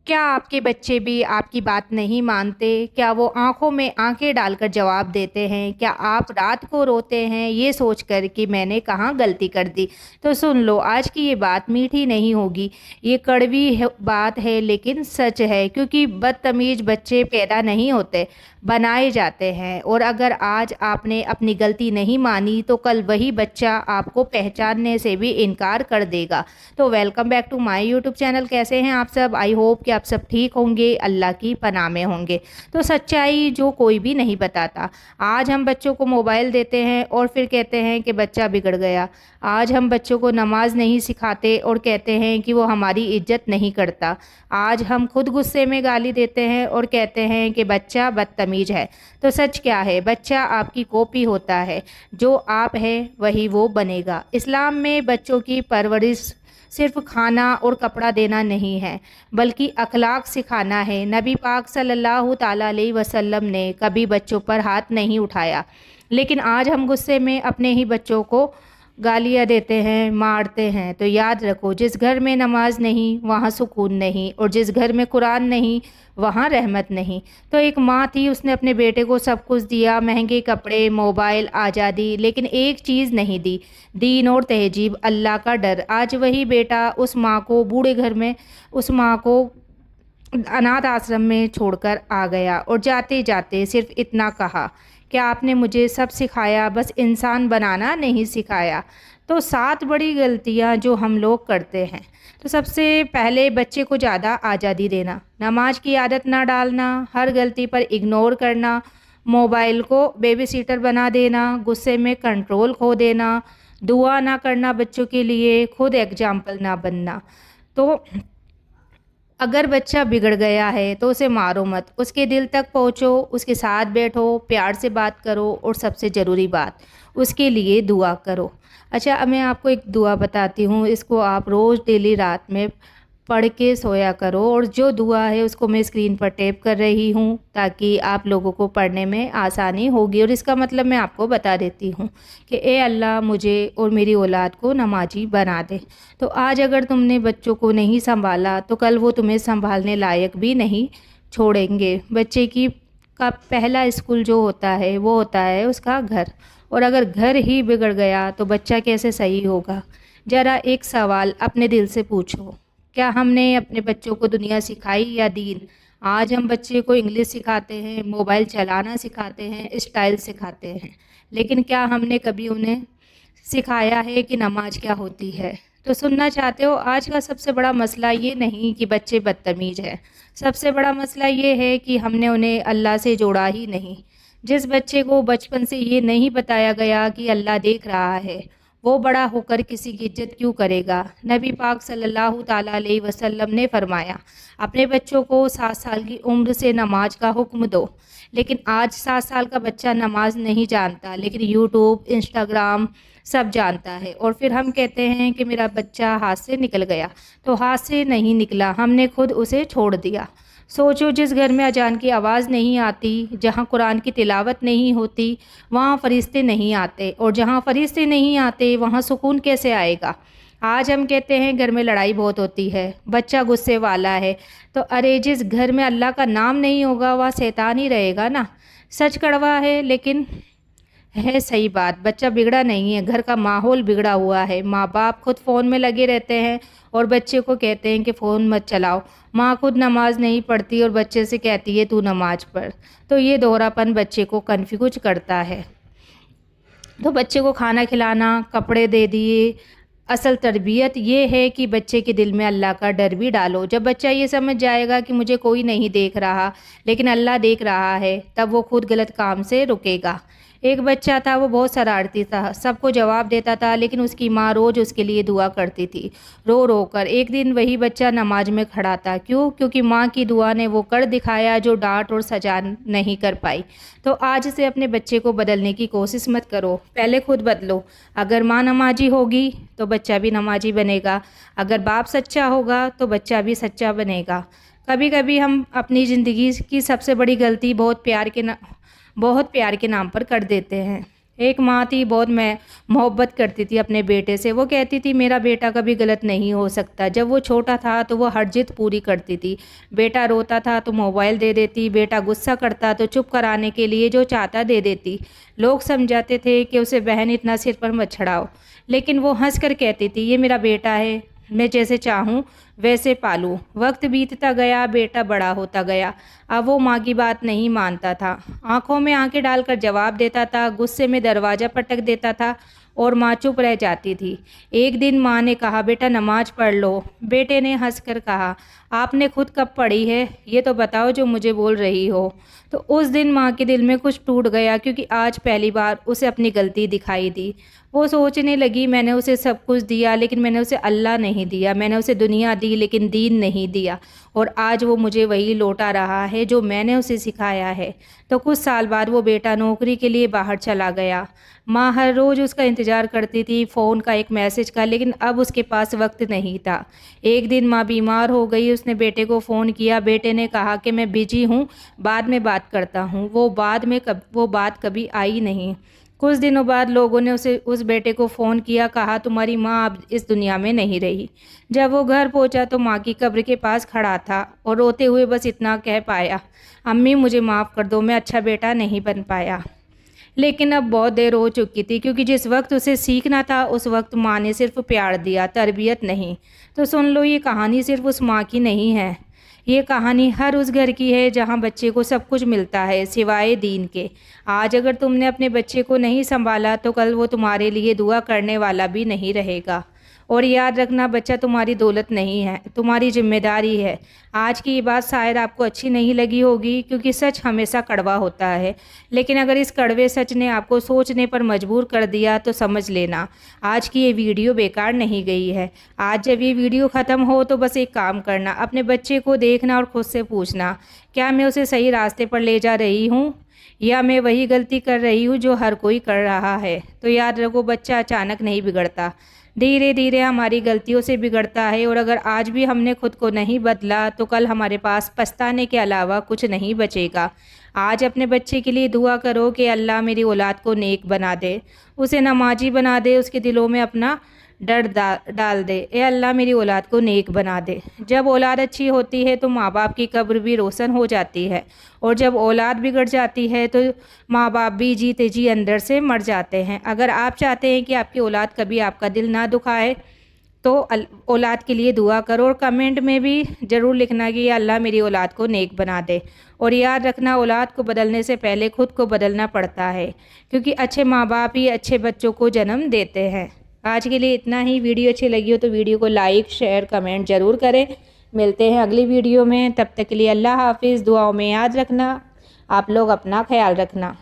क्या आपके बच्चे भी आपकी बात नहीं मानते? क्या वो आँखों में आँखें डालकर जवाब देते हैं? क्या आप रात को रोते हैं ये सोचकर कि मैंने कहाँ गलती कर दी? तो सुन लो, आज की ये बात मीठी नहीं होगी, ये कड़वी बात है लेकिन सच है, क्योंकि बदतमीज़ बच्चे पैदा नहीं होते, बनाए जाते हैं। और अगर आज आपने अपनी गलती नहीं मानी तो कल वही बच्चा आपको पहचानने से भी इनकार कर देगा। तो welcome back to my YouTube channel. कैसे हैं आप सब? आई होप कि आप सब ठीक होंगे, अल्लाह की पनाह में होंगे। तो सच्चाई जो कोई भी नहीं बताता। आज हम बच्चों को मोबाइल देते हैं और फिर कहते हैं कि बच्चा बिगड़ गया। आज हम बच्चों को नमाज नहीं सिखाते और कहते हैं कि वो हमारी इज्जत नहीं करता। आज हम खुद गुस्से में गाली देते हैं और कहते हैं कि बच्चा बदतमीज है। तो सच क्या है? बच्चा आपकी कॉपी होता है, जो आप हैं वही वो बनेगा। इस्लाम में बच्चों की परवरिश सिर्फ खाना और कपड़ा देना नहीं है, बल्कि अखलाक सिखाना है। नबी पाक सल्लल्लाहु ताला अलैहि वसल्लम ने कभी बच्चों पर हाथ नहीं उठाया, लेकिन आज हम गुस्से में अपने ही बच्चों को गालियाँ देते हैं, मारते हैं। तो याद रखो, जिस घर में नमाज नहीं वहाँ सुकून नहीं, और जिस घर में कुरान नहीं वहाँ रहमत नहीं। तो एक माँ थी, उसने अपने बेटे को सब कुछ दिया, महंगे कपड़े, मोबाइल, आज़ादी, लेकिन एक चीज़ नहीं दी, दीन और तहजीब, अल्लाह का डर। आज वही बेटा उस माँ को बूढ़े घर में, उस माँ को अनाथ आश्रम में छोड़कर आ गया और जाते जाते सिर्फ इतना कहा, क्या आपने मुझे सब सिखाया, बस इंसान बनाना नहीं सिखाया। तो 7 बड़ी गलतियां जो हम लोग करते हैं। तो सबसे पहले, बच्चे को ज़्यादा आज़ादी देना, नमाज की आदत ना डालना, हर गलती पर इग्नोर करना, मोबाइल को बेबी सीटर बना देना, गुस्से में कंट्रोल खो देना, दुआ ना करना बच्चों के लिए, खुद एग्जाम्पल ना बनना। तो अगर बच्चा बिगड़ गया है तो उसे मारो मत, उसके दिल तक पहुँचो, उसके साथ बैठो, प्यार से बात करो, और सबसे ज़रूरी बात, उसके लिए दुआ करो। अच्छा, अब मैं आपको एक दुआ बताती हूँ, इसको आप रोज़ डेली रात में पढ़ के सोया करो। और जो दुआ है उसको मैं स्क्रीन पर टैप कर रही हूँ ताकि आप लोगों को पढ़ने में आसानी होगी। और इसका मतलब मैं आपको बता देती हूँ कि ए अल्लाह, मुझे और मेरी औलाद को नमाजी बना दे। तो आज अगर तुमने बच्चों को नहीं संभाला तो कल वो तुम्हें संभालने लायक भी नहीं छोड़ेंगे। बच्चे की का पहला स्कूल जो होता है वो होता है उसका घर, और अगर घर ही बिगड़ गया तो बच्चा कैसे सही होगा? ज़रा एक सवाल अपने दिल से पूछो, क्या हमने अपने बच्चों को दुनिया सिखाई या दीन? आज हम बच्चे को इंग्लिश सिखाते हैं, मोबाइल चलाना सिखाते हैं, स्टाइल सिखाते हैं, लेकिन क्या हमने कभी उन्हें सिखाया है कि नमाज क्या होती है? तो सुनना चाहते हो, आज का सबसे बड़ा मसला ये नहीं कि बच्चे बदतमीज हैं, सबसे बड़ा मसला ये है कि हमने उन्हें अल्लाह से जोड़ा ही नहीं। जिस बच्चे को बचपन से ये नहीं बताया गया कि अल्लाह देख रहा है, वो बड़ा होकर किसी की इज्जत क्यों करेगा? नबी पाक सल्लल्लाहु ताला अलैहि वसल्लम ने फरमाया, अपने बच्चों को 7 साल की उम्र से नमाज का हुक्म दो। लेकिन आज 7 साल का बच्चा नमाज नहीं जानता, लेकिन यूट्यूब, इंस्टाग्राम सब जानता है। और फिर हम कहते हैं कि मेरा बच्चा हाथ से निकल गया। तो हाथ से नहीं निकला, हमने खुद उसे छोड़ दिया। सोचो, जिस घर में अजान की आवाज़ नहीं आती, जहाँ कुरान की तिलावत नहीं होती, वहाँ फरिश्ते नहीं आते, और जहाँ फरिश्ते नहीं आते वहाँ सुकून कैसे आएगा? आज हम कहते हैं घर में लड़ाई बहुत होती है, बच्चा गुस्से वाला है। तो अरे, जिस घर में अल्लाह का नाम नहीं होगा वहाँ शैतान ही रहेगा ना। सच कड़वा है लेकिन है सही बात, बच्चा बिगड़ा नहीं है, घर का माहौल बिगड़ा हुआ है। माँ बाप खुद फ़ोन में लगे रहते हैं और बच्चे को कहते हैं कि फ़ोन मत चलाओ। माँ खुद नमाज नहीं पढ़ती और बच्चे से कहती है तू नमाज पढ़। तो ये दोहरापन बच्चे को कन्फ्यूज करता है। तो बच्चे को खाना खिलाना, कपड़े दे दिए, असल तरबियत ये है कि बच्चे के दिल में अल्लाह का डर भी डालो। जब बच्चा ये समझ जाएगा कि मुझे कोई नहीं देख रहा लेकिन अल्लाह देख रहा है, तब वो खुद गलत काम से रुकेगा। एक बच्चा था, वो बहुत शरारती था, सबको जवाब देता था, लेकिन उसकी माँ रोज़ उसके लिए दुआ करती थी, रो रो कर। एक दिन वही बच्चा नमाज में खड़ा था। क्यों? क्योंकि माँ की दुआ ने वो कर दिखाया जो डांट और सजा नहीं कर पाई। तो आज से अपने बच्चे को बदलने की कोशिश मत करो, पहले खुद बदलो। अगर माँ नमाजी होगी तो बच्चा भी नमाजी बनेगा, अगर बाप सच्चा होगा तो बच्चा भी सच्चा बनेगा। कभी कभी हम अपनी ज़िंदगी की सबसे बड़ी गलती बहुत प्यार के नाम पर कर देते हैं। एक माँ थी, बहुत मैं मोहब्बत करती थी अपने बेटे से। वो कहती थी मेरा बेटा कभी गलत नहीं हो सकता। जब वो छोटा था तो वो हर जिद पूरी करती थी। बेटा रोता था तो मोबाइल दे देती, बेटा गुस्सा करता तो चुप कराने के लिए जो चाहता दे देती। लोग समझाते थे कि उसे बहन इतना सिर पर मत चढ़ाओ, लेकिन वो हंस कर कहती थी ये मेरा बेटा है, मैं जैसे चाहूँ वैसे पालूँ। वक्त बीतता गया, बेटा बड़ा होता गया। अब वो माँ की बात नहीं मानता था। आंखों में आंखें डालकर जवाब देता था, गुस्से में दरवाज़ा पटक देता था और माँ चुप रह जाती थी। एक दिन माँ ने कहा बेटा नमाज पढ़ लो। बेटे ने हंसकर कहा आपने खुद कब पढ़ी है, ये तो बताओ जो मुझे बोल रही हो। तो उस दिन माँ के दिल में कुछ टूट गया, क्योंकि आज पहली बार उसे अपनी गलती दिखाई दी। वो सोचने लगी मैंने उसे सब कुछ दिया, लेकिन मैंने उसे अल्लाह नहीं दिया। मैंने उसे दुनिया दी लेकिन दीन नहीं दिया, और आज वो मुझे वही लौटा रहा है जो मैंने उसे सिखाया है। तो कुछ साल बाद वो बेटा नौकरी के लिए बाहर चला गया। माँ हर रोज़ उसका इंतज़ार करती थी, फ़ोन का, एक मैसेज का, लेकिन अब उसके पास वक्त नहीं था। एक दिन माँ बीमार हो गई। उसने बेटे को फ़ोन किया। बेटे ने कहा कि मैं बिजी हूँ, बाद में बात करता हूँ। वो बात कभी आई नहीं। कुछ दिनों बाद लोगों ने उस बेटे को फ़ोन किया, कहा तुम्हारी माँ अब इस दुनिया में नहीं रही। जब वो घर पहुंचा तो माँ की कब्र के पास खड़ा था और रोते हुए बस इतना कह पाया अम्मी मुझे माफ़ कर दो, मैं अच्छा बेटा नहीं बन पाया। लेकिन अब बहुत देर हो चुकी थी, क्योंकि जिस वक्त उसे सीखना था उस वक्त माँ ने सिर्फ प्यार दिया, तरबियत नहीं। तो सुन लो, ये कहानी सिर्फ उस माँ की नहीं है, ये कहानी हर उस घर की है जहाँ बच्चे को सब कुछ मिलता है सिवाय दीन के। आज अगर तुमने अपने बच्चे को नहीं संभाला तो कल वो तुम्हारे लिए दुआ करने वाला भी नहीं रहेगा। और याद रखना, बच्चा तुम्हारी दौलत नहीं है, तुम्हारी जिम्मेदारी है। आज की ये बात शायद आपको अच्छी नहीं लगी होगी, क्योंकि सच हमेशा कड़वा होता है, लेकिन अगर इस कड़वे सच ने आपको सोचने पर मजबूर कर दिया तो समझ लेना आज की ये वीडियो बेकार नहीं गई है। आज जब ये वीडियो ख़त्म हो तो बस एक काम करना, अपने बच्चे को देखना और खुद से पूछना क्या मैं उसे सही रास्ते पर ले जा रही हूँ, या मैं वही गलती कर रही हूँ जो हर कोई कर रहा है। तो याद रखो, बच्चा अचानक नहीं बिगड़ता, धीरे धीरे हमारी गलतियों से बिगड़ता है। और अगर आज भी हमने खुद को नहीं बदला तो कल हमारे पास पछताने के अलावा कुछ नहीं बचेगा। आज अपने बच्चे के लिए दुआ करो कि अल्लाह मेरी औलाद को नेक बना दे, उसे नमाजी बना दे, उसके दिलों में अपना डर डाल दे। ए अल्लाह मेरी औलाद को नेक बना दे। जब औलाद अच्छी होती है तो माँ बाप की कब्र भी रोशन हो जाती है, और जब औलाद बिगड़ जाती है तो माँ बाप भी जीते जी अंदर से मर जाते हैं। अगर आप चाहते हैं कि आपकी औलाद कभी आपका दिल ना दुखाए तो औलाद के लिए दुआ करो, और कमेंट में भी ज़रूर लिखना कि अल्लाह मेरी औलाद को नेक बना दे। और याद रखना, औलाद को बदलने से पहले खुद को बदलना पड़ता है, क्योंकि अच्छे माँ बाप ही अच्छे बच्चों को जन्म देते हैं। आज के लिए इतना ही। वीडियो अच्छी लगी हो तो वीडियो को लाइक शेयर कमेंट ज़रूर करें। मिलते हैं अगली वीडियो में, तब तक के लिए अल्लाह हाफिज़। दुआओं में याद रखना, आप लोग अपना ख्याल रखना।